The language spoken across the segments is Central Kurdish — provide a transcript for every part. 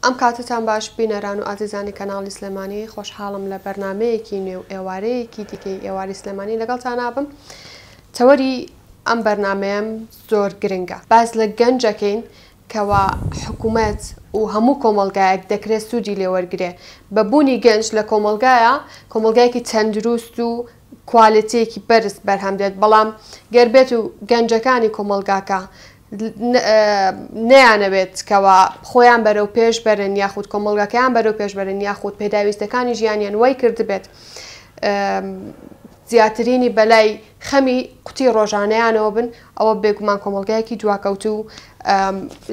ئەم کاتتان باش بینەران و ئازیزانی کەناڵی سلێمانی خۆشحاڵم لە بەرنامەیەکی نوێ ئێوارەیەکی دیکەی ئێواری سلێمانی لەگەڵتان نابم. تەوەری ئەم بەرنامەیەم زۆر گرنگە. باز لە گەنجەکەین کەوا حکوومەت و هەموو کۆمەلگایەک دەکرێت سوودی لێوەرگرێ. بەبوونی گەنج لە کۆمەلگایەکی تەندروست و کوالیتیەکی بەرز بەرهەم دێت، بەڵام گەربێت و گەنجەکانی کۆمەلگاکە نەیانەوێت کەوا خۆیان بەرەو پێش بەرن یاخود کۆمەلگاکەیان بەرەو پێش بەرن یاخود پێداویستەکانی ژیانیان وای کرد بێت زیاترینی بەلای خەمی قوتی ڕۆژانەیانەوە بن، ئەوە بێگومان کۆمەلگایەکی دواکەوت و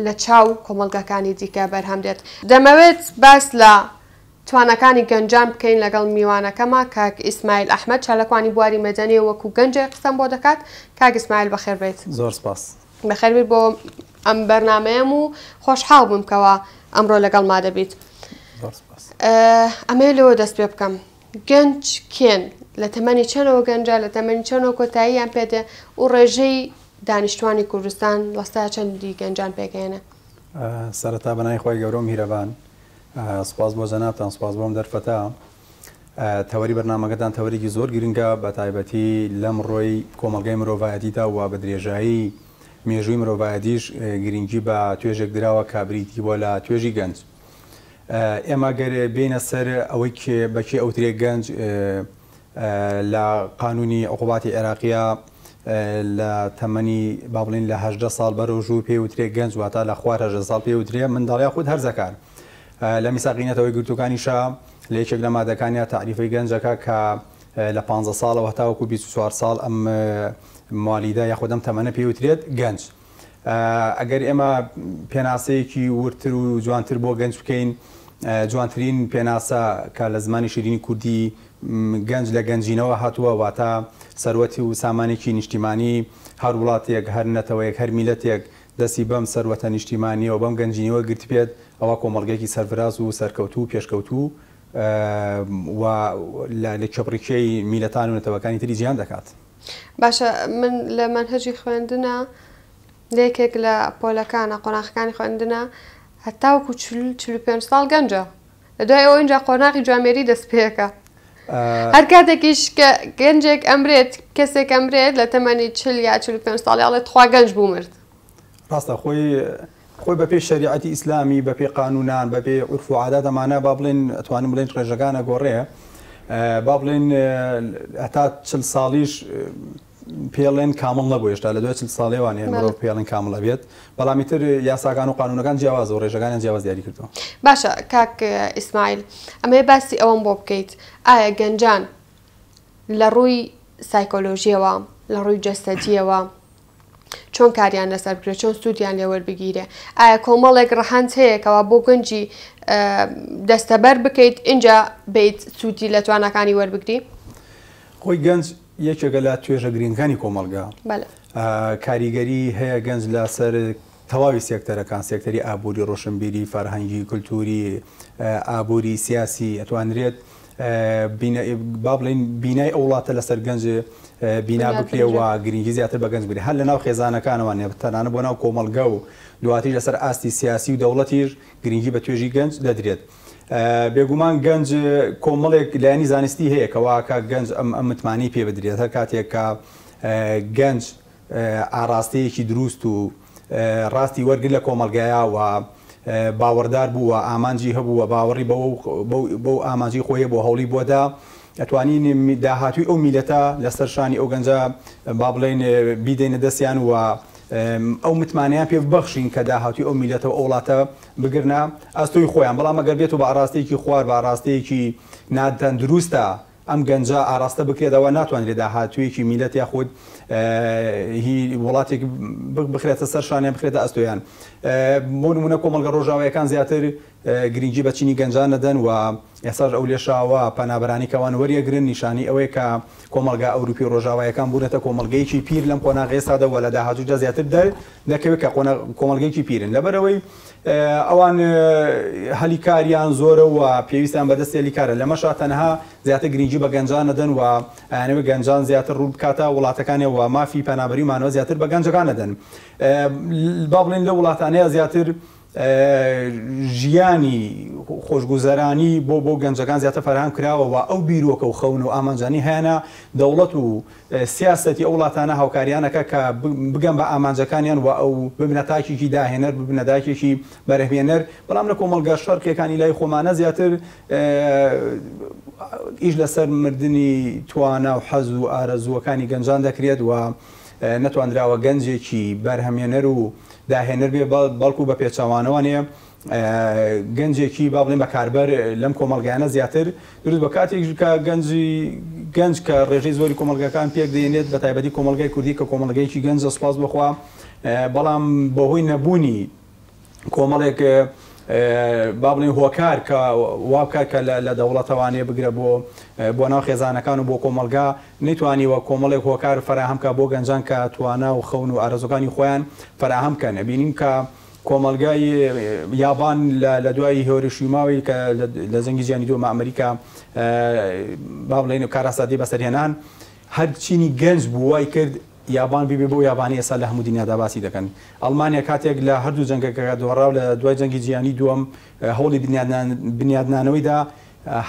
لە چاو کۆمەلگاکانی دیکە بەرهەم دێت. دەمەوێت باس لە توانەکانی گەنجان بکەین لەگەڵ میوانەکەمە کاک ئیسماعیل ئەحمەد، چالەکوانی بواری مەدەنی وەکو گەنجێک قسەم بۆ دەکات. کاک ئیسماعیل بەخێر بێت. زۆر سپاس. بەخێربێت بۆ ئەم بەرنامەیەم و خۆشحاڵ بووم کەوا ئەمڕۆ لەگەڵ ما دەبیت. ئەمێ لەوە دەست پێ بکەم. گەنج کێن؟ لە تەمەنی چەندەوە گەنجە، لە تەمەنی چەندەوە کۆتاییان پێدێ و ڕێژەی دانیشتوانی کوردستان لەستا چەندی گەنجان پێگەێنە؟ سەرەتا بەنای خۆی گەورە و میهرەبان، سوپاس بۆ جەنابتان، سوپاس بۆم دەرفەتە. تەوەری بەرنامەکەتان تەوەرێکی زۆر گرنگە، بە تایبەتی لەم ڕۆی کۆمەلگای مرۆڤایەتیدا و بە درێژایی مێژووی مرۆڤایەتیش گرنگی بە توێژێک دراوە کابریتی بۆ لە توێژی گەنج. ئێمە گەر بینە سەر ئەوەی بەکێ ئەوترێ گەنج لە قانونی عقوباتی عێراقیە لە تەمەنی با بڵین لە 18 ساڵ بەرەو ژوور پێوترێ گەنج، واتە لە خوار 18 ساڵ پێوترێ منداڵیا خود هەرزەکان. لە میساقینەتەوەی گرتوەکانیشە لە یەکێک لە مادەکانیە تعریفەی گەنجەکە کە لە 15 ساڵەوە هەتاوەکو 24 ساڵ ئەم مالیدا یاخود ئەم تەمەنە پێوترێت گەنج. ئەگەر ئێمە پێناسەیەکی ورتر و جوانتر بۆ گەنج بکەین، جوانترین پێناسە کە لە زمانی شیرینی کوردی گەنج لە گەنجینەوە هاتووە، واتە سەروەتی و سامانێکی نیشتیمانی هەر وڵاتێک، هەر نەتەوەیەک، هەر میلەتێک دەستی بەم سەروەتە نیشتیمانیەوە بەم گەنجینەوە گرت بێت، ئەوە کۆمەڵگەیەکی سەرفراز و سەرکەوتوو و پێشکەوتوو و لە کەبڕیکەی میلەتان و نەتەوەکانی تری جیان دەکات. باشە، من لە مەنهەجی خوێندنە لێکێک لە پۆلەکانە قۆناغەکانی خوێندنە هەتاوەکو 45 ساڵ گەنجە، لە دوای ئەوە اینجا قۆناغی جوامێری دەست پێەکە. هەر کاتێکیش کە گەنجێک ئەمرێت، کەسێک ئەمرێت لە تەمەنی 40 یا 45 ساڵی ئەڵێت خوا گەنج بوو مرد. ڕاستە، خۆی بەپێی شەریعەتی ئیسلامی، بەپێی قانونان، بەپێی عورف و عادات ئەمانە با بڵێن ئەتوانین بڵێن ڕێژەکانە گۆڕێ، با بڵێن هەتا 40 ساڵیش پێڵێن کامڵ نەبوو، هێشتا لە دوای 40 ساڵێوان مرۆڤ پێڵێن کامڵە بێت، بەڵامی تر یاساکان و قانونەکان جیاواز و ڕێژەکانیان جیاواز دیاری کردووە. باشە کاک ئیسماعیل، ئەمێ باسی ئەوەم بۆ بکەیت، ئایا گەنجان لە ڕووی سایکۆلۆژیەوە، لە ڕووی جەستەجیەوە چۆن کاریان لەسەر بکرێت، چۆن سوودیان لێوەربگیرێ؟ ئایا کۆمەڵێک ڕەهەند هەیەکەوە بۆ گەنجی دەستەبەر بکەیت اینجا بیت سوودی لە توانەکانی وەربگری؟ خۆی گەنج یەکێکە لە توێژە گرنگەکانی کۆمەلگا. کاریگەری هەیە گەنج لەسەر تەواوی سێکتەرەکان، سێکتەری ئابووری، ڕۆشنبیری، فەرهەنگی، کولتوری، ئابووری سیاسی، ئەتوانرێت با بڵین بینای ئەو وڵاتە لەسەر گەنج بینا بکرێەوە گرنگی زیاتر بە گەنج بێت، هەر لە ناو خێزانەکانەوە تەنانە بۆ ناو کۆمەلگا و دواتیش لەسەر ئاستی سیاسی و دەوڵەتیش گرنگی بە توێژی گەنج دەدرێت. بێگومان گەنج کۆمەڵێک لایەنی زانستی هەیە کەواکە گەنج ئەم متمانی پێ بدرێت، هەر کاتێک کە گەنج ئاراستەیەکی دروست و ڕاستی وەرگر لە کۆمەلگایە و باوەڕدار بووە، ئامانجی هەبووە، باوەڕی بەو ئامانجی خۆیە بۆ هەوڵی بۆدا، ئەتوانین داهاتووی ئەو میلەتە لەسەر شانی ئەو گەنجە با بڵێن بیدەینە دەستیان و ئەو متمانیان پێ ببەخشین کە داهاتووی ئەو میلەتەوە ئەو وڵاتە بگرنە ئەستۆی خۆیان، بەڵام ئەگەر بێت و بە ئاراستەیەکی خوار، بە ئاراستەیەکی ناتەندروستە ئەم گەنجە ئاراستە بکرێتەوە، ناتوانێت داهاتوویەکی میلەت یاخود هی وڵاتێک بخرێتە سەر شانیان بخرێتە ئەستۆیان. بۆ نمونە کۆمەلگە ڕۆژاوایەکان زیاتر گرنگی بە چینی گەنجان نەدەن و ئێساش ئەو لێشاوە پەنابەرانی کەوان وەریەگرن، نیشانی ئەوەیە کە کۆمەلگا ئەوروپی ڕۆژاوایەکان بوونەتە کۆمەلگەیەکی پیر لەم قۆناغەیە سادەوە لە داهاتوودا زیاتر دەکەوێت کە کۆمەلگەیەکی پیرن، لەبەرەوەی ئەوان هەلیکاریان زۆرە و پێویستیان بەدەست هێلیکارە، لەمەشا تەنها زیاتر گرنگی بە گەنجان نەدەن و ئەیانەوێت گەنجان زیاتر ڕوو بکاتە وڵاتەکانی و مافی پەنابەریمانەوە زیاتر بە گەنجەکان نەدەن. با بڵێن لە وڵاتانەیە زیاتر ژیانی خۆشگوزەرانی بۆ گەنجەکان زیاتر فەرهەم کراوەوە ئەو بیرۆکە و خەون و ئامانجانی هەیەە دەوڵەت و سیاسەتی ئەو وڵاتانە هاوکاریانەکە کە بگەم بە ئامانجەکانیان و ئەو ببنە تاکێکی داهێنەر ببنە داکێکی بەرەهێنەر بەڵام لە کۆمەلگا شەڕکێکانی لای خۆمانە زیاتر ئیش لەسەر مردنی توانە و حەز و ئارەزووەکانی گەنجان دەکرێت و نەتوانراوە گەنجێکی بەرهەمێنەر و داهێنەر بێ بەڵکو بە پێچەوانەوانەیە گەنجێکی با بڵێن بەکاربەر لەم کۆمەلگایانە زیاتر دروست بە کاتێک کە گەنج کە ڕێژەی زۆری کۆمەلگەکان پێک دێنێت بە تایبەتی کۆمەلگای کوردی کە کۆمەلگەیەکی گەنجە سوپاس بخوا بەڵام بەهۆی نەبوونی کۆمەڵێک با بڵێن هۆکار کە وابکات کە لە دەوڵەتەوانێ بگرە بۆ ناو خێزانەکان و بۆ کۆمەلگا نەیتوانیوە کۆمەڵێک هۆکار فراهەمکە بۆ گەنجان کە توانە و خەون و ئارەزوەکانی خۆیان فراهەمکەن بینیم کە کۆمەلگای یابان لە دوای هێوریشیماوی کە لە زەنگی جیانی دووەمە ئەمریکا با بڵێن کاراسادی بەسەرهێنان هەرچینی گەنج بووای کرد یابان ببێ بۆ یابانی ئێستا لە هەموو دنیادا باسی دەکەن. ئەڵمانیا کاتێک لە هەردوو جەنگەکە دۆڕاو لە دوای جەنگی جیانی دووەم هەوڵی بنیادنانەوەیدا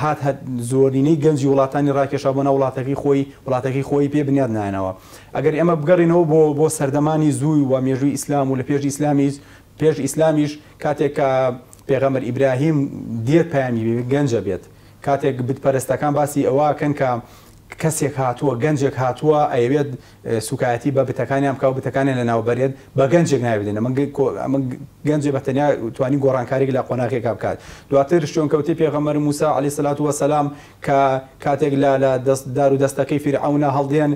هات زۆرینەی گەنجی وڵاتانی ڕاکێشا بۆ ناو وڵاتەکەی خۆی پێ بنیاد نایەنەوە. ئەگەر ئێمە بگەڕینەوە بۆ سەردەمانی زووی و مێژووی ئیسلام و لە پێش ئیسلامیش کاتێک کە پێغەمبەر ئیبراهیم دێت پەیامی گەنجە بێت کاتێک بتپەرستەکان باسی ئەوەکەن کە کەسێک هاتووە گەنجێک هاتووە ئەوێت سوکایەتی بە بتەکانیان بکە و بتەکانیان لە ناوبەرێت بە گەنجێک ناوێنە ئەمە گەنجێ بەتەنیا توانی گۆڕانکارێک لە قۆناغێکا بکات. دواتر شوێنکەوتی پێغەمبەر موسی عەلەیهی سەلات وەسەلام کە کاتێک لە دار و دەستەکەی فیرعەونە هەڵدێن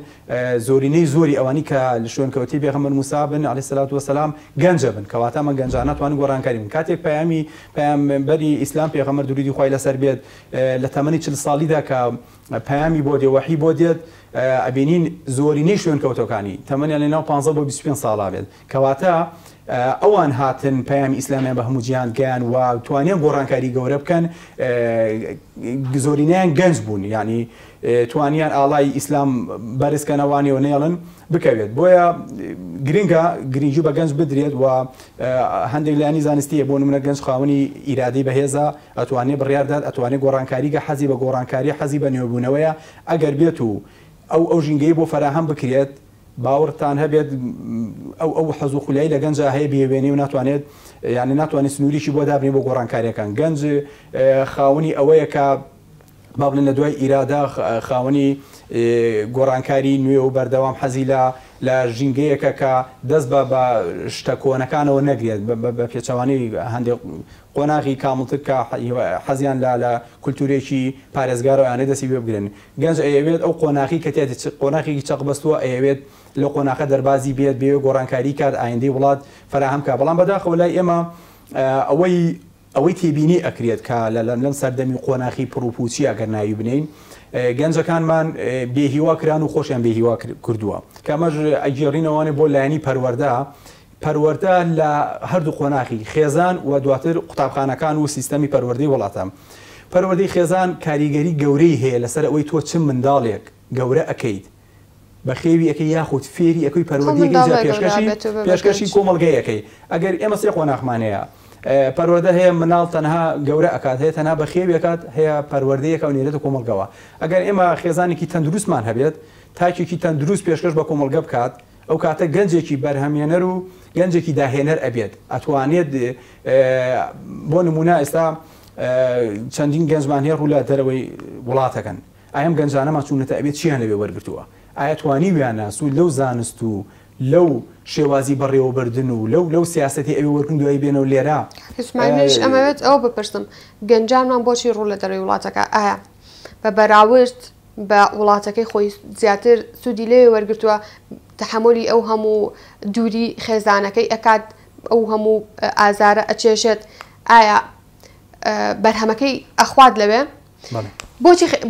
زۆرینەی زۆری ئەوانی کە لە شوێنکەوتی پێغەمبەر موسی بن عەلەیهی سەلات وەسەلام گەنجە بن کەواتە ئەمە گەنجانە توانی گۆڕانکاری بن. کاتێک پەیامبەری ئیسلام پێغەمبەر دووری خوای لەسەر بێت لە تەمەنی 40 ساڵیدا کە پەیامی بۆ دێ وحی بۆ دێت ئەبینین زۆرینەی شوێنکەوتەکانی تەمەنیان لە ناو 15 بۆ 25 ساڵا بێت کەواتە ئەوان هاتن پەیامی ئیسلامیان بە هەموو جیهان گەیان و توانیان گۆڕانکاری گەورە بکەن زۆرینەیان گەنج بوون یعنی توانیان ئاڵای ئیسلام بەرزکەنەوانی و نێڵن بکەوێت بۆیە گرنگە گرنگی بە گەنج بدرێت و هەندێک لایانی زانستیە بۆ نمونە گەنج خاوەنی ئیرادەی بەهێزە ئەتوانێت بڕیاردات ئەتوانێت گۆڕانکاریگە حەزی بە گۆڕانکاری حەزی بە نوێبوونەوەیە ئەگەر بێت و ئەو ژینگەی بۆ فەراهەم بکرێت باوەڕتان هەبێت ئەو حەز و خولایی لە گەنجە هەیە بێوێنی و ناتوانێت یعنی ناتوانێت سنووریشی بۆ دابنێ بۆ گۆڕانکاریەکان گەنج خاوەنی ئەوەیە کە با بڵێن لە دوای ئیرادا خاوەنی گۆڕانکاری نوێ و بەردەوام حەزی لە ژینگەیەکە کە دەست بە شتە کۆنەکانەوە نەگرێت بە پێچەوانی هەندێک قۆناغی کامڵتر کە حەزیان لە کولتورێکی پارێزگارە یانە دەستی پێ بگرن. گەنج ئەیەوێت ئەو قۆناغی کە قۆناغێکی چەقبەستووە ئەیەوێت لە قۆناغە دەربازی بێت بێ گۆڕانکاری کات ئایندەی وڵات فراهەم کا بەڵام بەداخەوە لای ئێمە ئەوەی تێبینی ئەکرێت کە لەم سەردەمی قۆناغی پڕوپوچی ئەگەر ناوی بنین گەنجەکانمان بێهیوا کران و خۆشیان بێهیوا کردووە کەمەش ئەگێڕینەوەوانێ بۆ لایەنی پەروەردە لە هەردوو قۆناغی خێزان و دواتر قوتابخانەکان و سیستەمی پەروەردەی وڵاتە. پەروەردەی خێزان کاریگەری گەورەی هەیە لەسەر ئەوەی تۆ چ منداڵێک گەورە ئەەکەیت بە خێوی ئەەکەی یاخود فێری ئەەکەی پەروەردەیەکی پێشکەشی کۆمەڵگەیەکەی ئەگەر ئێمە سێ قۆناغمانەیە پەروەردە هەیە مناڵ تەنها گەورە ئەکات هەیە تەنها بە خێویەکات هەیە پەروەردەیەکە و نێرێتە کۆمەڵگەوە ئەگەر ئێمە خێزانێکی تەندروستمان هەبێت تاکێکی تەندروست پێشکەش بە کۆمەڵگە بکات ئەو کاتە گەنجێکی بەرهەمێنەر و گەنجێکی داهێنەر ئەبێت ئەتوانێت بۆ نمونە ئێستا چەندین گەنجمان هەیە ڕوو لە دەرەوەی وڵاتەکەن ئایم گەنجانەمان چوونەتە ئەبێت چیان لەوێ وەرگرتووە ئایا توانی ویان ناسوود لەو زانست و لەو شێوازی بەڕێوەبردن و لەو سیاسەتی ئەوێ وەرگن دوایی بێنەوە لێرە ئیسماعیل ئەمەوێت ئەو بپرسم گەنجانمان بۆچی ڕوو لە دەرەوەی وڵاتەکە ئایا بە بەراورد بە وڵاتەکەی خۆی زیاتر سوودی لێ وەرگرتووە تەحملی ئەو هەموو دووری خێزانەکەی ئەکات ئەو هەموو ئازارە ئەچێشێت ئایا بەرهەمەکەی ئەخوات لەوێ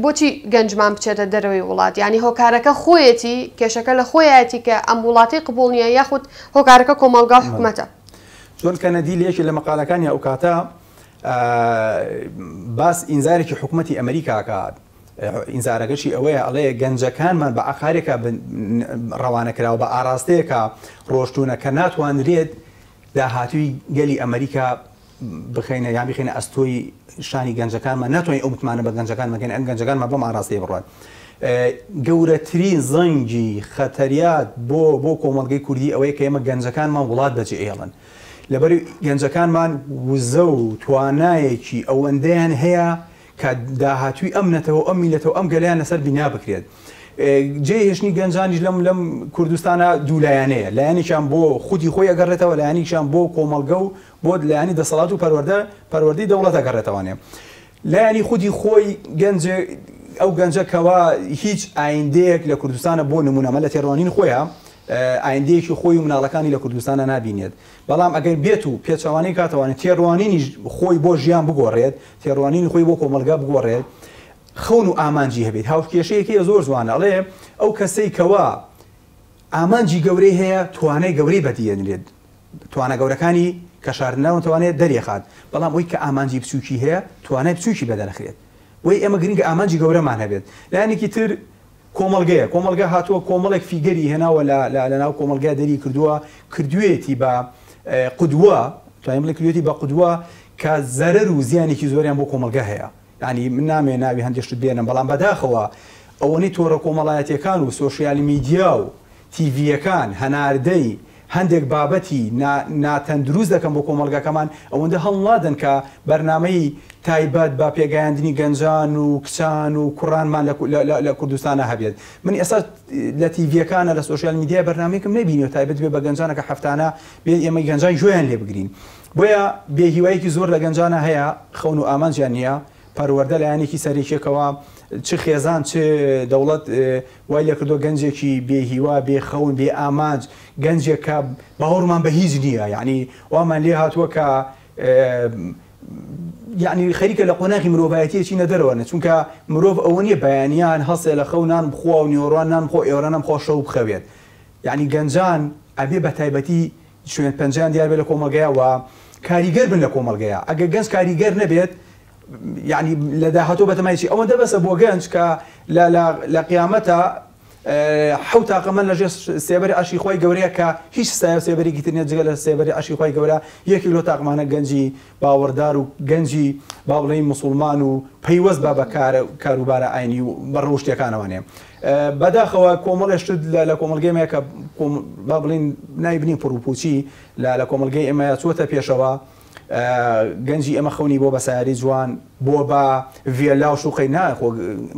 بۆچی گەنجمان بچێتە دەرەوەی وڵات ینی هۆکارەکە خۆیەتی کێشەکە لە خۆیەتی کە ئەم وڵاتی قبول نییە یاخود هۆکارەکە کۆمەڵگا حکومەتە. جۆن کەنەدی لەیەکی لە مەقالەکانی ئەو کاتە باس ئینزارێکی حکوومەتی ئەمریکاکات ئینزارەکەشی ئەوەیە ئەڵێ گەنجەکانمان بە ئاخارێکە ڕەوانەکراوە بە ئاراستەیەکە ڕۆشتوونە کە ناتوانرێت داهاتووی گەلی ئەمریکا بخینە یان بخینە ئەستۆی شانی گەنجەکانمان ناتوانین ئەو متمانە بە گەنجەکان بکەین ئەم گەنجەکانمان بەم ئاراستەیە بڕوات. گەورەترین زەنگی خەتەریات بۆ کۆمەڵگەی کوردی ئەوەیە کە ئێمە گەنجەکانمان وڵات بەجێ ئێڵن. لەبەر گەنجەکانمان وزە و توانایەکی ئەوەندەیان هەیە کە داهاتووی ئەم نەتەوە ئەم میلەتەوە ئەم گەلیان لەسەر بنا بکرێت. جێهێشتنی گەنجانیش لەم کوردستانە دوولایەنەیە، لایەنێکیان بۆ خودی خۆی ئەگەڕێتەوە، لایەنێکیان بۆ کۆمەڵگە و بۆ لایەنی دەسەڵات و پەروەردەی دەوڵەت ئەگەڕێتەوانێ. لایەنی خودی خۆی ئەو گەنجەکەوە هیچ ئایندەیەک لە کوردستانە بۆ نمونەمە لە تێڕوانین خۆیان ئایندەیەکی خۆی و مناڵەکانی لە کوردستانە نابینێت. بەڵام ئەگەر بێت و پێچەوانەی کاتەوانێت تێڕوانینی خۆی بۆ ژیان بگۆڕێت، تێڕوانینی خۆی بۆ کۆمەلگا بگۆڕێت، خەون و ئامانجی هەبێت. هاوکێشەیەکی زۆر جوانە، ئەڵێ ئەو کەسەی کەوا ئامانجی گەورەی هەیە توانای گەورەی بەدیێنرێت، توانە گەورەکانی کەشاردنەوە توانێت دەرێخات، بەڵام ئەوی کە ئامانجی بچووکی هەیە توانای بچووکی بەدەنەخرێت. وی ئێمە گرنگە ئامانجی گەورەمان هەبێت. لایەنێکی تر کۆمەلگە هاتووە کۆمەڵێک فیگەری هێناوە لە ناو کۆمەلگا دەری کردوێتی بە قودوە، توانین بڵێ کردوێتی بە قودوە کە زەرەر و زیانێکی زۆریان بۆ کۆمەلگا هەیە. ینی من نامێ ناوی هەندێشت بێنم، بەڵام بەداخەوە ئەوەی تۆڕە کۆمەڵایەتیەکان و سۆشیالی میدیا و تیڤیەکان هەناردەی هەندێک بابەتی ناتەندروست دەکەم بۆ کۆمەلگاکەمان ئەوەندە هەڵنادن کە بەرنامەی تایبەت بە پێگەیاندنی گەنجان و کچان و کوڕانمان لە کوردستانە هەبێت. من ئێستا لە تیڤیەکانە لە سۆشیال میدیا بەرنامەیەکم نەبینێت تایبەت بێ بە گەنجانەکە هەفتانە بێت ئێمە گەنجان ژۆیان لێ بگرین. بۆیە بێهیوایەکی زۆر لە گەنجانە هەیە، خەون و ئامانجیان نییە، پەروەردە لایەنێکی سەرێکیەکەوە چ خێزان چ دەوڵەت وای لێ کردو گەنجێکی بێهیوا بێخەون بێ ئامانج، گەنجێک کە باوەڕمان بە هیچ نییە، یعنی وامان لێ هاتووە کە یعنی خەریکە لە قۆناغی مرۆڤایەتیەکی نەدەرەوەنە، چونکە مرۆڤ ئەوە نیە بەیانیان هەڵسێ لە خەونان بخوا و نیۆڕوان نان بخۆ ئێوەرانم خۆ شەو بخەوێت. یعنی گەنجان ئەبێ بە تایبەتی شوێن پەنجیان دیار بێت لە کۆمەلگایەوە، کاریگەر بن لە کۆمەلگەیە. ئەگەر گەنج کاریگەر نەبێت یعنی لە داهاتوو بەتەمایکی ئەوەندە بەسە بۆ گەنج کە لە قیامەتە حەوت تاقەمەند لەژێر سێبەری عەرشی خۆی گەورەیە کە هیچ سێبەرێکی تر نیە جگە لە سێبەری عەرشی خۆی گەورە، 1 کیلۆ تاقمانە گەنجی باوەڕدار و گەنجی با بڵێین موسڵمان و پەیوەست بە کاروبارە ئاینی و بەڕۆشتەکانەوانێ. بەداخەوە کۆمەڵێشت لە کۆمەلگەیمەیە کە با بڵین نایبنی پڕوپوچی لە کۆمەلگەی ئێمە چووەتە پێشەوە، گەنجی ئەمە خەونی بۆ بە سیاری جوان بۆ بە ڤێلا و شوقی ناخۆ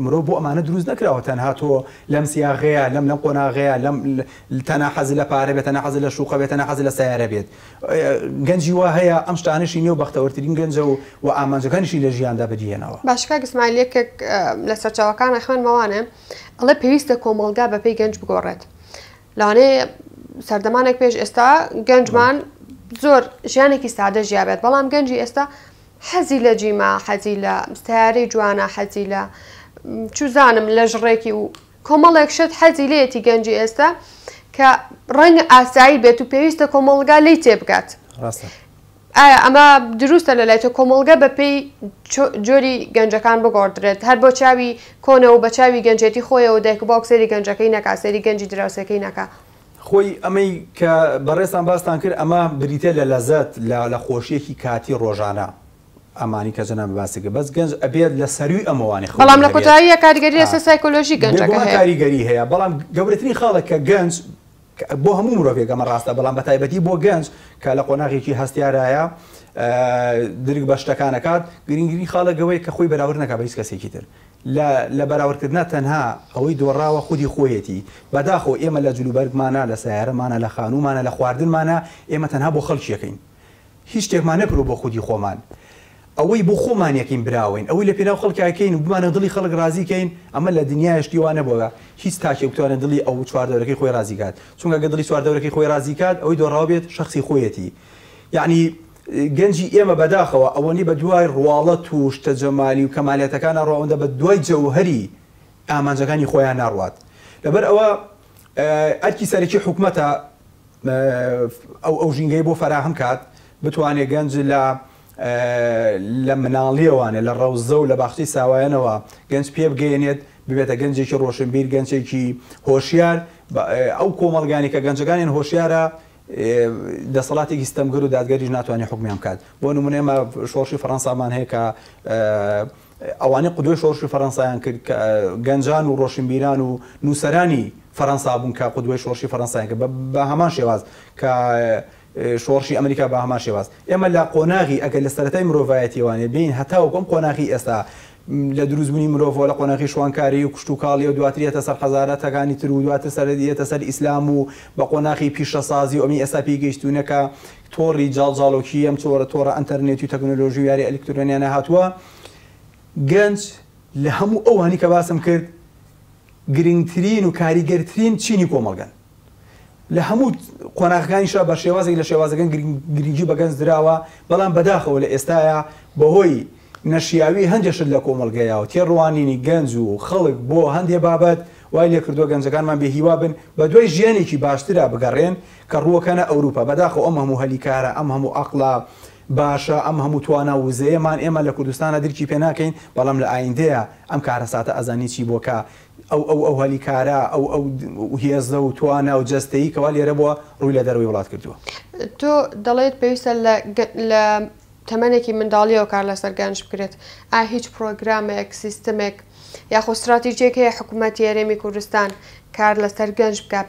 مرۆڤ بۆ ئەمانە دروست نەکراوە تەنها تۆ لەم سیاغەیە لەم قۆناغەیە لەم تەنها حەزی لە پارە بێت، تەنها حەزی لە شوقە بێت، تەنها حەزی لە سیارە بێت. گەنجی وا هەیە ئەم شتانشی نیە و بەختەوەرترین گەنجە و ئامانجەکانیشی لە ژیاندا بەدیهێنەوە. باش کاک ئیسماعیلێکێک لە سەرچاوەکان خوێنمەوانێ ئەڵێ پێویستە کۆمەلگا بەپێی گەنج بگۆڕێت. لەوانەیە سەردەمانێک پێش ئێستا گەنجمان زۆر ژیانێکی سادە ژیابێت، بەڵام گەنجی ئێستا حەزی لە جیما، حەزی لە ستایارەی جوانە، حەزی لە چوزانم لە ژڕێکی و کۆمەڵێک شت حەزی لێتی گەنجی ئێستا کە ڕەنگە ئاسایی بێت و پێویستە کۆمەڵگا لی تێبگات. ئایا ئەمە دروستە لە لای تۆ کۆمەڵگە بەپێی جۆری گەنجەکان بگۆڕدرێت، هەر بۆ چاوی کۆنە و بە چاوی گەنجێتی خۆیەوە دایک و باوک سەری گەنجەکەی نەکا، سەری گەنجی دراوسەکەی نەکا؟ خۆی ئەمەی کە بەڕێستان باستان کرد ئەمە بریتە لە لەزەت لە خۆشیەکی کاتی ڕۆژانە ئەمانی کە جەناب باسیکە، بەس گەنج ئەبێت لە سەروی ئەمەوانی خۆ. بەڵام لە کۆتاییە کاریگەری لەسەر سایکۆلۆژی گەنجەکە هەیە، کاریگەری هەیە، بەڵام گەورەترین خاڵێک کە گەنج بۆ هەموو مرۆڤێک ئەمە ڕاستە، بەڵام بە تایبەتی بۆ گەنج کە لە قۆناغێکی هەستیارایە درک بە شتەکانەکات، گرنگترین خاڵێکەوەی کە خۆی بەراورد نەکات بە هیچ کەسێکی تر. لە بەراوردکردنا تەنها ئەوەی دۆڕاوە خودی خۆیەتی. بەداخۆ ئێمە لە جلوبەرگمانە، لە سیارەمانە، لە خانومانە، لە خواردنمانە ئێمە تەنها بۆ خەڵکیەکەین، هیچ شتێکمان نەکرۆ بۆ خودی خۆمان. ئەوەی بۆ خۆمان یەکەین براوین، ئەوەی لە پێناو خەڵکیەکەین بمانە دڵی خەڵک رازیکەین، ئەمە لە دنیایشتی وانە بۆگە هیچ تاکێک بتوانێت دڵی ئەو چواردەورەکەی خۆی رازیکات، چونکە گە دڵی چواردەورەکەی خۆی رازیکات ئەوەی دۆڕاو بێت شخصی خۆیەتی. یعنی گەنجی ئێمە بەداخەوە ئەوەنی بە دوای ڕواڵەت و شتە جەمالی و کەمالێتەکانە ڕەوەندە بە دوای جەوهەری ئامانجەکانی خۆیان ناڕوات. لەبەر ئەوە ئەرکی سەرەکی حکومەتە ئەو ژینگەی بۆ فەراهم کات بتوانێت گەنج لە مناڵیەوانێ لە ڕەوزە و لە باخچەی ساوایەنەوە گەنج پێ بگەێنێت ببێتە گەنجێکی ڕۆشنبیر، گەنجێکی هۆشیار. ئەو کۆمەڵگانی کە گەنجەکانیان هۆشیارە دەسەڵاتێکی ستەمگر و دادگەریش ناتوانێت حکمیان بکات. بۆ نمونە ئێمە شۆڕشی فەڕەنسامان هەیە کە ئەوانەی قودوی شۆڕشی فەڕەنسایان کرد کە گەنجان و ڕۆشنبیران و نووسەرانی فەڕەنسا بوون کە قودوی شۆڕشی فەڕەنسایان کرد بە هەمان شێواز کە شۆڕشی ئەمریکا بە هەمان شێواز. ئێمە لە قۆناغی ئەگەر لە سەرەتای مرۆڤایەتیوانێ بین هەتاوەکەم قۆناغی ئێستا لە دروستبوونی مرۆڤ لە قۆناغی شوانکاری و کشت و کاڵی و دواترێتە سەر حەزارەتەکانی تر و دواتر سەرەدیێتە سەر ئیسلام و بە قۆناغی پیشەسازی و ئەمی ئێستا پێگەیشتوونەکە تۆڕی جاڵجاڵۆکی ئەم تۆڕە ئەنتەرنێتی و تەکنۆلۆژی و یاری ئەلکترۆنیانە هاتووە. گەنج لە هەموو ئەوانی کە باسم کرد گرنگترین و کاریگەرترین چینی کۆمەڵگەن. لە هەموو قۆناغەکانیشە بە شێوازێک لە شێوازەکان گرنگی بە گەنج درراوە، بەڵام بەداخەوە لە ئێستاە بەهۆی نەشیاوی هەندێشت لە کۆمەڵگەیەوە تێڕوانینی گەنج و خەڵک بۆ هەندێ بابەت وای لێ کردووە گەنجەکانمان بێهیوا بن بە دوای ژیانێکی باشترا بگەڕێن کە ڕووەکەنە ئەوروپا. بەداخەوە ئەم هەموو هەلیکارە، ئەم هەموو عەقڵە باشە، ئەم هەموو توانە وزەیەمان ئێمە لە کوردستانە درکی پێ ناکەین، بەڵام لە ئایندەیە ئەم کارەساتە ئەزانی چی بۆکە ئەو هەلیکارە ئەو هێزە و توانە و جەستەیی کەوا لێرە بووە ڕووی لە دەروی وڵات کردووە. تۆ دەڵێت پێویستە لە تەمەنێکی منداڵیەوە کار لەسەر گەنج بکرێت. ئایا هیچ پرۆگرامێک سیستمێک یاخۆ استراتیژیەک هەیە حکوومەتی هەرێمی کوردستان کار لەسەر گەنج بکات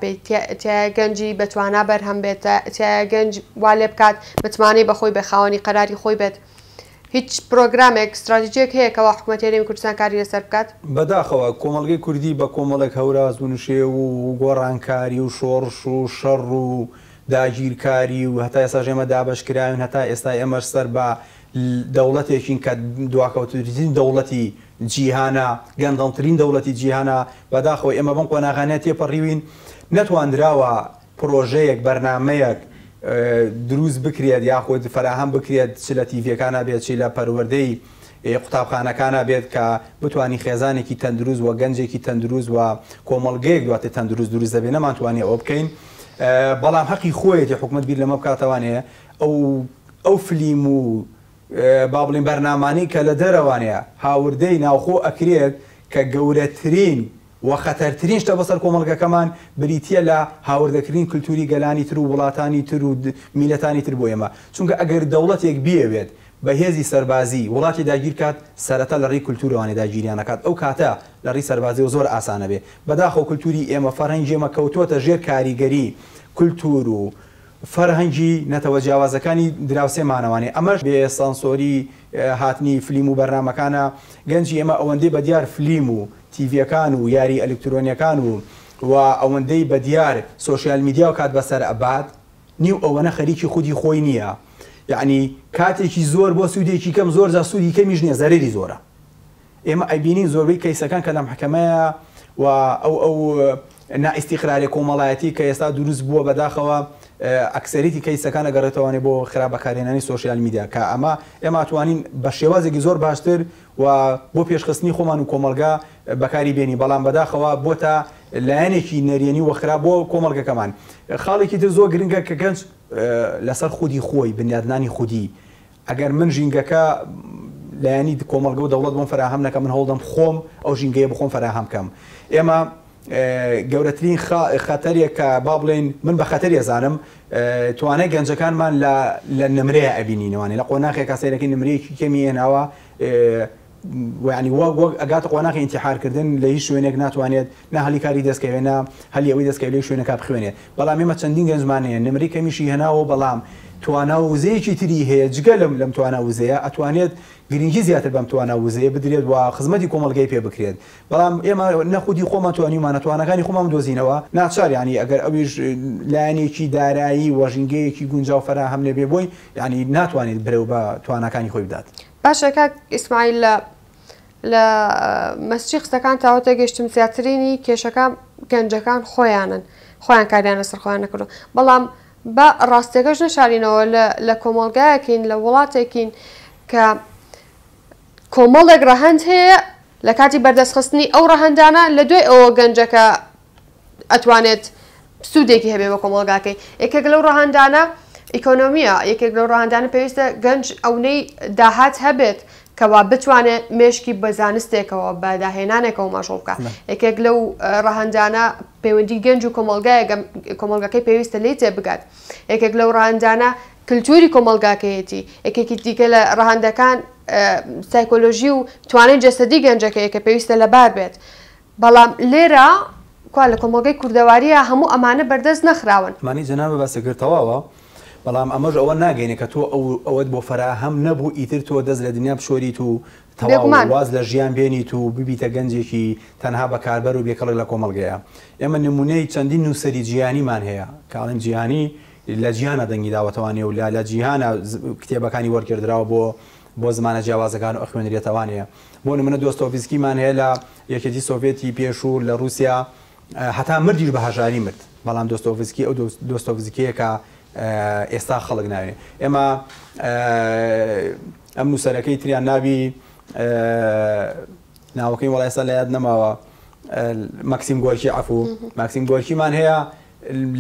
تایە گەنجی بەتوانە بەرهەم بێت، تایە گەنج وا لێ بکات بتوانێت بەخۆی بە خاوەنی قەراری خۆی بێت؟ هیچ پرۆگرامێک استراتیژیەک هەیە کەەوە حکوومەتی هەرێمی کوردستان کاری لەسەر بکات؟ بەداخەوە کۆمەڵگەی کوردی بە کۆمەڵێک هەوراز و نوشێ و گۆڕانکاری و شۆڕش و شەڕ و داگیرکاری و هەتا ئێستا ژێمە دابەشکراون، هەتا ئێستا ئێمەش سەر بە دەوڵەتێکین کە دواکەوتترین دەوڵەتی جیهانە، گەندەڵترین دەوڵەتی جیهانە. بەداخەوە ئێمە بەم قۆناغانەیە تێپەڕیوین، نەتواندراوە پرۆژەیەک بەرنامەیەک دروست بکرێت یاخود فراهەم بکرێت چ لە تیڤەکانە بێت چی لە پەروەردەی قوتابخانەکانە بێت کە بتوانانی خێزانێکی تەندروست و گەنجێکی تەندروست و کۆمەڵگەیەک دواتێ تەندروست دروست دەبێت نەمانتوانێت ئەوە بکەین. بەڵام حەقی خۆیەتی حکومەت بیر لەمە بکاتەوانەیە ئەو فلیم و با بڵین بەرنامانی کە لە دەرەوانەیە هاوردەی ناوخۆ ئەکرێت کە گەورەترین و خەتەرترین شتە بەسەر کۆمەڵگەکەمان بریتە لە هاوردەکردنی کللتوری گەلانی تر و وڵاتانی تر و میلەتانی تر بۆ ئێمە. چونکە ئەگەر دەوڵەتێک بیەوێت بە هێزی سەربازی وڵاتی داگیر کات سەرەتا لە ڕێی کولتورەوانی داگیریانەکات، ئەو کاتە لە ڕێی سەربازی و زۆر ئاسانە بێ. بەداخەوە کولتوری ئێمە فەرهەنگی ئێمە کەوتووەتە ژێر کاریگەری کولتور و فەرهەنگی نەتەوە جیاوازەکانی دراوسێمانەوانی. ئەمەش بێ سانسۆری هاتنی فلیم و بەرنامەکانە گەنجی ئێمە ئەوەندەی بە دیار فلیم و تیڤەکان و یاری ئەلکترۆنیەکان و ئەوەندەی بە دیار سۆشیال میدیا و کات بەسەر ئەبات نیو ئەوەنە خەریکی خودی خۆی نییە. یعنی کاتێکی زۆر بۆ سوودێکی کەم زۆر جا سوودی کەمیش نییە، زەرری زۆرە. ئێمە ئەیبینین زۆربەی کەیسەکان کە لە محکەمەیە و ئەو نائیستیقراری کۆمەڵایەتی کە ئێستا دروست بووە بەداخەوە ئەکسەریتی کەیسەکان ئەگەڕێتەوەێ بۆ خراپبەکارێنانی سۆشیال میدیا کە ئێمە ئەتوانین بە شێوازێکی زۆر باشتر و بۆ پێشخستنی خۆمان و کۆمەلگا بەکاری بێنی. بەڵام بەداخەوە بۆ تا لایەنێکی نەریێنی وەخرا بۆ کۆمەلگەکەمان. خاڵێکی تر زۆر گرنگە کە گەنج لەسەر خودی خۆی بنیادنانی خودی ئەگەر من ژینگەکە لایەنی کۆمەلگە و دەوڵەت بۆم فراهەم نەکەم، من هەوڵدەم خۆم ئەو ژینگەیە بخۆم فراهەم کەم. ئێمە گەورەترین خەتەرێک کە با بڵێن من بە خەتەری ئەزانم توانای گەنجەکانمان لە نمرەیە ئەبینینەوانی لە قۆناغێکا سەیرەکەی نمرەیەکی کەمی هێناوە ینی وەک ئەگاتە قۆناغی ئینتیحارکردن لە هیچ شوێنێک ناتوانێت نە هەلیکاری دەستکەوێنە هەلی ئەوەی دەستکەوێت لەی شوێنەکە بخوێنێت. بەڵام ئێمە چەندین گەنجمانەیە نمری کەمیشی هێناوە، بەڵام توانە وزەیەکی تری هەیە جگە لەم توانە وزەیە ئەتوانێت گرنگی زیاتر بەم توانە وزەیە بدرێت و خزمەتی کۆمەلگەی پێ بکرێت. بەڵام ئێمە نەخودی خۆمان توانیمانە توانەکانی خۆمان دۆزینەوە ناچار، ینی ئەگەر ئەویش لایەنێکی دارایی وەژینگەیەکی گونجاو فراهەم لێ بێ بۆی ینی ناتوانێت برەو بە توانەکانی خۆی بدات. باشە کاک ئیسماعیل لە مەسچی قسەکان تاوەتە گەشتم زیاترینی کێشەکان گەنجەکان خۆیان کاریان لەسەر خۆیان نەکردو. بەڵام بە ڕاستێکەش نەشارینەوە لە کۆمەڵگایەکین لە وڵاتێکین کە کۆمەڵێک ڕەهەند هەیە لە کاتی بەردەستخستنی ئەو ڕەهەندانە لە دوای ئەوە گەنجەکە ئەتوانێت سوودێکی هەبێ بە کۆمەڵگاکەی. یەکێک لەو ڕەهەندانە ئیکۆنۆمیە، یەکێک لەو ڕەهەندانە پێویستە گەنج ئەوەی داهات هەبێت کەوا بتوانێت مێشکی بە زانستێکەوە بەداهێنانێکەوە مەشغوڵ بکات. یەکێک لەو ڕەهەندانە پەیوەندی گەنج و کۆمەلگەکەی پێویستە لێی تێبگات. یەکێک لەو ڕەهەندانە کللتوری کۆمەلگاکەیەتی، یەکێکی دیکە لە ڕەهەندەکان سایکۆلۆژی و توانای جەسەدی گەنجەکەیە کە پێویستە لەبار بێت. بەڵام لێرە کوا لە کۆمەلگەی کوردەواریە هەموو ئەمانە بەردەست نەخراون. مانی جەنابە باسەکردتەواوە، بەڵام ئەمەش ئەوە ناگەینە کە تۆ ئەوەت بۆ فەراهەم نەبوو ئیتر تۆ دەست لە دنیا بشۆریت و تەواز لە ژیان بێنیت و ببیتە گەنجێکی تەنها بەکاربەر و بێکەڵک لە کۆمەلگەیە. ئێمە نمونەی چەندین نووسەری جیهانیمان هەیە کاڵم جیهانی لە جیهانە دەنگی داوەتەوانێ و لە جیهانە کتێبەکانی وەرگردراوە بۆ زمانە جیاوازەکان و خوێنرێتەوانەیە. بۆ نمونە دۆستۆڤسکیمان هەیە لە یەکێتی سۆڤێتی پێشوو لە رووسیا هەتا مردیش بە هەژاری مرد، بەڵام دۆستۆڤسکی ئەو دۆستۆڤسکیەیە کە ئێستا خەڵک ناوێ. ئێمە ئەم نووسەرەکەی تریان ناوی ناوەکەی وەڵای ئێستا لە یاد نەماوە، مەکسیم گۆرکی عەفوو، مەکسیم گۆرکیمان هەیە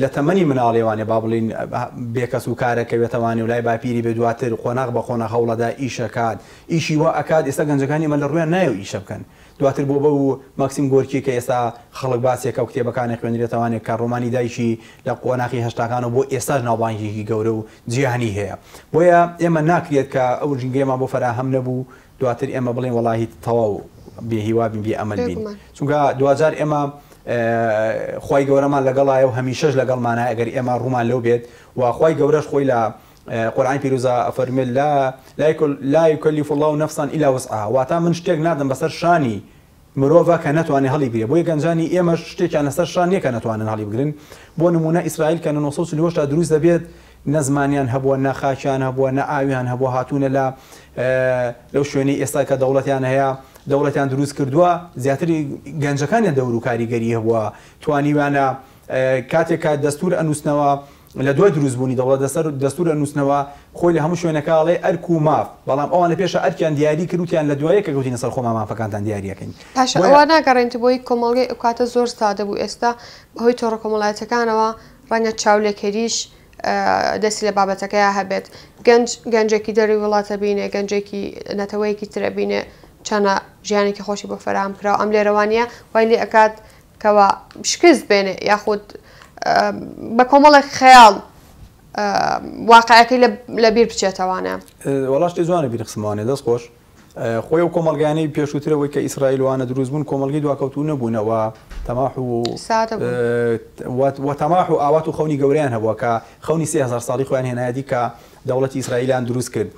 لە تەمەنی مناڵێوانێ با بڵین بێکەس و کارەکەوێتەوانی و لای باپیری بێ دواتر خۆناغ بە خۆنە هەوڵەدا ئیشەکات ئیشی وە ئەکات. ئێستا گەنجەکانی ئەمە لە ڕویان نایە و ئیشە بکەن. دواتر بۆ بە و مەکسیم گۆرکی کە ئێستا خەڵک باسیەکە و کتێبەکانی خوێنرێتەوانێت کە ڕۆمانی دایکی لە قۆناغی هەشتاکان و بۆ ئێستا ناوبانگێکی گەورە و جیهانی هەیە. بۆیە ئێمە ناکرێت کە ئەو ژینگەیەمان بۆ فەراهەم نەبوو دواتر ئێمە بڵێن وەڵاهی تەواو بێهیوا بین بێ ئەمەل بین. چونکە دوجار ئێمە خی گەورەمان لەگەڵایە و هەمیشەش لەگەڵمانە ئەگەر ئێمە ڕوومان لەو بێت و خی گەورەش خۆی لە قورآن پیرۆزە ئەفەرمێت لا یکەلیف الله نەفسا ئیلا وسعها، واتە من شتێک نادەم بەسەر شانی مرۆڤە کە نەتوانێت هەڵی بگرێت. بۆیە گەنجانی ئێمە شتێکیان لەسەر شان نییە کە نەتوانن هەڵی بگرن. بۆ نمونە ئیسرائیل کە 1940 تا دروست دەبێت نە زمانیان هەبووە، نە خاچیان هەبووە، نە ئاویان هەبووە، هاتوونە لەو شوێنی ئێستا کە دەوڵەتیان هەیە دەوڵەتیان دروست کردووە زیاتری گەنجەکانیان دەور و کاریگەری هەبووە، توانیوانە کاتێکە دەستور ئەنووسنەوە لە دوای دروستبوونی دەوڵەت دەستور ئەنووسنەوە خۆی لە هەموو شوێنەکەڵێ ئەرک و ماف، بەڵام ئەوانە پێشە ئەرکیان دیاری کردوتیان لە دوایە کە گوتینە سەر خۆمان مافەکانتان دیاریەکەین. پاشە ئەوە ناگەڕێنیت بۆی کۆمەڵگەی ئەو کاتە زۆر سادە بوو. ئێستا بەهۆی تۆڕە کۆمەڵایەتەکانەوە ڕەنگە چاولێکەریش دەستی لە بابەتەکەیە هەبێت، گەنجێکی دەری وڵاتە بینێ، گەنجێکی نەتەوەیەکی ترە بینێ چەنە ژیانێکی خۆشی بۆ فەرام کراوە. ئەم لێرەوانە وای لێ ئەکات کەەوە شکست بێنێ یاخود بە کۆمەڵێک خەیاڵ واقعەکەی لە بیر بچێتەوانە. وەڵاشتی جوانە بیرخسمانێ دەست خۆش خۆی و کۆمەلگانەی پێشووترەوەی کە ئیسرائیلوانە دروستبوون کۆمەلگی دواکەوتو نەبوونەوە تەماح و تەماح و ئاوات و خەونی گەوریان هەبووە کە خەونی 3000 ساڵی خۆیان هێنایەتی کە دەوڵەتی ئیسرائیلیان دروست کرد.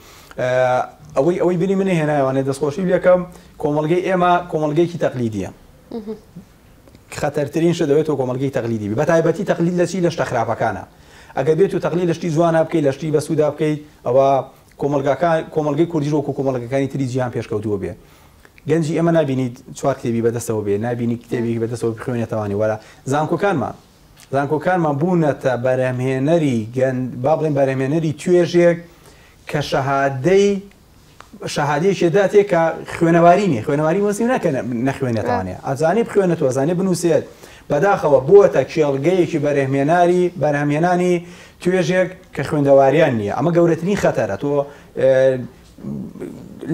ئەوەی بینی منە هێنایوانێ دەستخۆشی بێکەم کۆمەلگەی ئێمە کۆمەلگەیکی تەقلیدیە. خەتەرترین شە دەوێتەوە کۆمەلگەی تەقلیدی بە تایبەتی تەقلید لە چی لە شتە خراپەکانە. ئەگەر بێت و تەقلید لە شتی جوانە بکەیت لە شتی بەسوودا بکەیت ئەوە کۆمەلگەی کوردی و کۆمەلگەکانی تری جیهان پێشکەوتووە بێ. گەنجی ئێمە نبینیت چوار کتێبی بەدەستەوە بێ، نبینی کتێبی بەدەستەوە بخوێنێتەوانی وەرە زانکۆکانمان بوونەتە بەرهەمهێنەری با بڵێن بەرهەمهێنەری توێژێک کە شەهادەیەکێدا تێ کە خوێنەواری نیە، خوێنەواری وەسیم ناکە نەخوێنێتوانێ، ئەزانێ بخوێنێتەوە، ئەزانێ بنووسێت، بەداخەوە بووەتە کێڵگەیەکی بەرهەمهێنانی توێژێک کە خوێندەواریان نییە. ئەمە گەورەترین خەتەرە. تۆ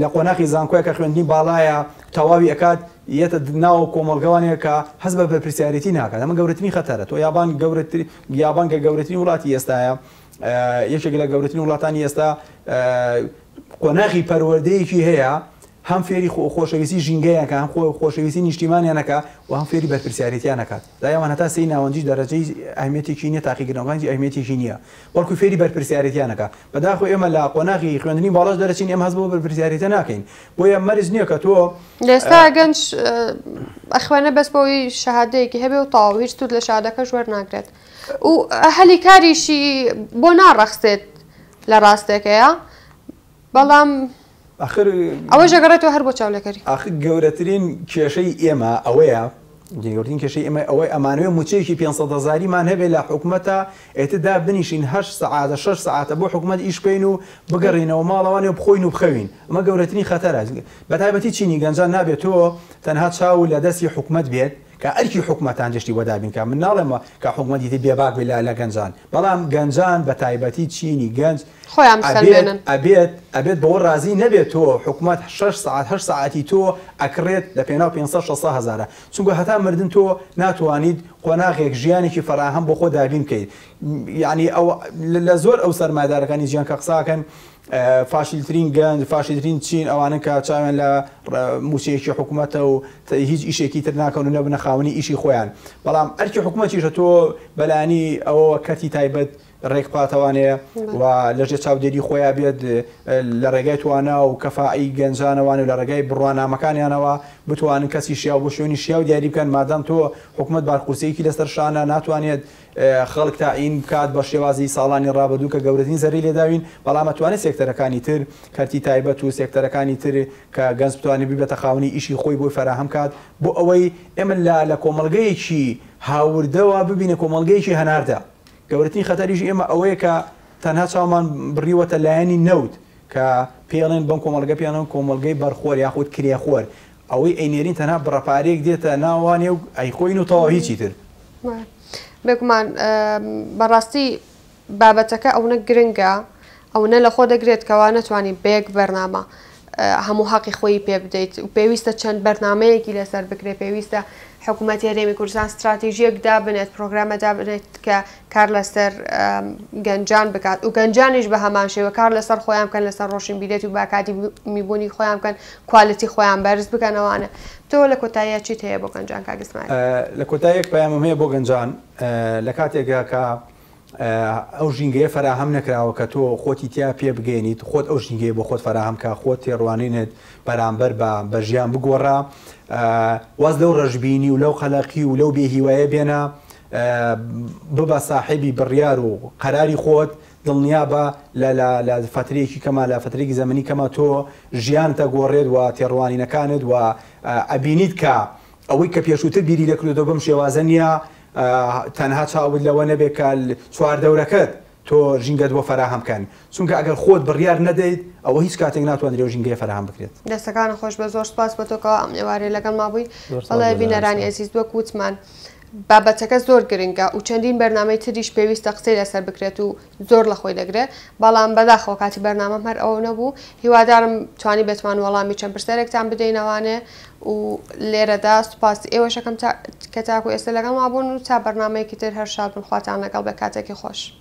لە قۆناغی زانکۆیە کە خوێندنی باڵایە تەواوی ئەکات یەتە ناو کۆمەلگەوانەیە کە حەز بە بەرپرسیارەتی ناکات. ئەمە گەورەترین خەتەرە. تۆ یابان کە گەورەترین وڵاتی ئێستاە، یەکێک لە گەورەترین وڵاتانی ئێستا قۆناغی پەروەردەیەکی هەیە، هەم فێری خۆشەویستی ژینگەیەکە، هەم خۆشەویستی نیشتیمانیانەکە و هەم فێری بەرپرسیارەتیانەکات. دایوان هەتا سی ناوەندیش دەرەجەی ئەهمیەتێکی نییە، تاقیکردنەوەکانی ئەهمیەتێکی نییە، بەڵکو فێری بەرپرسیارەتیانەکە. بەداخۆ ئێمە لە قۆناغی خوێندنی باڵاش دەرەچین ئێمە هەست بۆ بەرپرسیارەتە ناکەین. بۆیە مەرج نییە کە تۆ لێستا گەنج ئەخوێنە بەس بۆی شەهادەیەکی هەبێ و تەواو هیچ توت لە شەهادەکە ژوەر ناگرێت و هەلی کاریشی بۆ ناڕەخسێت لە ڕاستێکەیە، بەڵام ئەوە ژەگەڕێتەوە هەر بۆ چاولەکەری. ئاخ گەورەترین کێشەی ئێمە ئەوەیە، گەورەترین کێشەی ئێمە ئەوەی ئەمانوێ موچەیەکی 500,000مان هەبێ لە حکوومەتە ئێتدا بنیشین 8 سەعاتە 6 سەعاتە بۆ حکوومەت ئیش بکەین و بگەڕینەوە ماڵەوانێ و بخۆین و بخەوین. ئەمە گەورەترین خەتەرە. بەتایبەتی چینی گەنجان نابێت تۆ تەنها چاو لە دەستی حکوومەت بێت کە ئەرکی حکوومەتان گەشتی وەدابین کە من ناڵێمە کە حکوومەتی بێباک بێ لە گەنجان بەڵام گەنجان بە تایبەتی چینی گەنج خۆیان ئەبێت بەوە ڕازی نەبێت تۆ حکوومەت 6 ساعت 8 ساعتی تۆ ئەکرێت لە پێناو 500 هزارە چونکە هەتا مردن تۆ ناتوانیت قۆناغێک ژیانێکی فراهەم بۆ خۆ دابین بکەیت یعنی ئەو لە زۆر ئەو سەرمایدارەکانی ژیان کە قساکەن فاشیلترین گەنج فاشیلترین چین ئەوانن کە چاوێن لە موچەیەکی حکوومەتە و هیچ ئیشێکی تر ناکەون و نەبنە خاوەنی ئیشی خۆیان بەڵام ئەرکی حکوومەتیشە تۆ بەلانی ئەوە کەتی تایبەت ڕێکپاتەوانەیە و لەژێ چاودێری خۆیان بێت لە ڕێگای توانە و کەفائی گەنجانەوان و لە ڕێگای بڕوانامەکانیانەوە بتوانن کەسی شیا بۆ شوێنی شیا و دیاری بکەن مادام تۆ حکوومەت بارقورسەیەکی لەسەر شانە ناتوانێت خەڵک تاعین بکات بە شێوازی ساڵانی ڕابردوو کە گەورەترین زەری لێداوین بەڵام ئەتوانێت سێکتەرەکانی تر کەرتی تایبەت و سێکتەرەکانی تر کە گەنج بتوانێت ببێتە خاوەنی ئیشی خۆی بۆی فراهەم کات بۆ ئەوەی ئێمە لە کۆمەڵگەیەکی هاوردەوە ببینە کۆمەڵگەیەکی هەناردە گەورەترین خەتەریش ئێمە ئەوەیە کە تەنها چاومان بڕیوەتە لایەنی نەوت کە پێڵێن بەم کۆمەڵگە پیانەوە کۆمەڵگەی بەرخۆر یاخود کرێخۆر ئەوەی ئەینێرین تەنها بڕەپارێک دێتە ناوانێ و ئەیخۆین و تەواو هیچی تر بێگومان بەڕاستی بابەتەکە ئەوە گرنگە ئەوە لە خۆ دەگرێت کەوا نەتوانانی بێک بەرنامە هەموو حەقی خۆی پێ بدەیت و پێویستە چەند بەرنمەیەکی لەسەر بکرێت پێویستە حکوومەتی هەرێمی کوردستان استراتیژیەک دابنێت پرۆگرامە دابنێت کە کار لەسەر گەنجان بکات و گەنجانیش بە هەمان شێوە کار لەسەر خۆیان بکەن لەسەر ڕۆشن بیرێت و باکاتی میبوونی خۆیان بکەن کوالیتی خۆیان بەرز بکەنەوەوانە تۆ لە کۆتاییە چیت هەیە بۆ گەنجان کاگسمان لە کۆتاییەک پەیامم هەیە بۆ گەنجان لە کاتێکە کە ئەو ژینگەیە فراهەم نەکراوە کە تۆ خۆتی تیا پێ بگەێنیت خۆت ئەو ژینگەیە بۆ خۆت فراهەم کە خۆت تێڕوانینت بەرامبەر بە ژیان بگۆڕا واز لەو ڕژبینی و لەو خەلەقی و لەو بێهیوایە بێنە ببە ساحیبی بڕیار و قەراری خۆت دڵنیا بە لە فترەیەکی کەما لە فترێکی زەمەنی کەما تۆ ژیانتە گۆڕێت و تێڕوانینەکانت و ئەبینیت کە ئەوەی کە پێشووتر بیری لەکردەوە بەم شێوازە نیە تەنها چاوت لەوە نەبێت کە چواردەورەکەت تۆ ژینگەت بۆ فراهەمکەن چونکە ئەگەر خۆت بڕیار نەدەیت ئەوە هیچ کاتێک ناتوانێت ژینگەیە فراهەم بکرێت دەستەکان خۆش بە زۆر سپاس بۆ تۆکەوە ئەم ئێوارێ لەگەڵ مابووی بەڵێ بینەرانی ئەزیز وەک وتمان بابەتەکە زۆر گرنگە و چەندین بەرنامەی تریش پێویستە قسەی لەسەر بکرێت و زۆر لە خۆی دەگرێت بەڵام بەداخەوە کاتی بەرنامەم هەر ئەوە نەبوو هیوادارم توانی بێتمان وەڵامی چەند پرسیارێکتان بدەینەوانێ و لێرەدا سوپاس ئێوەشەکەم کە تاکو ئێستا لەگەڵ مابوون و تا بەرنامەیەکی تر هەر شاد بن خواتان لەگەڵ بە کاتێکی خۆش.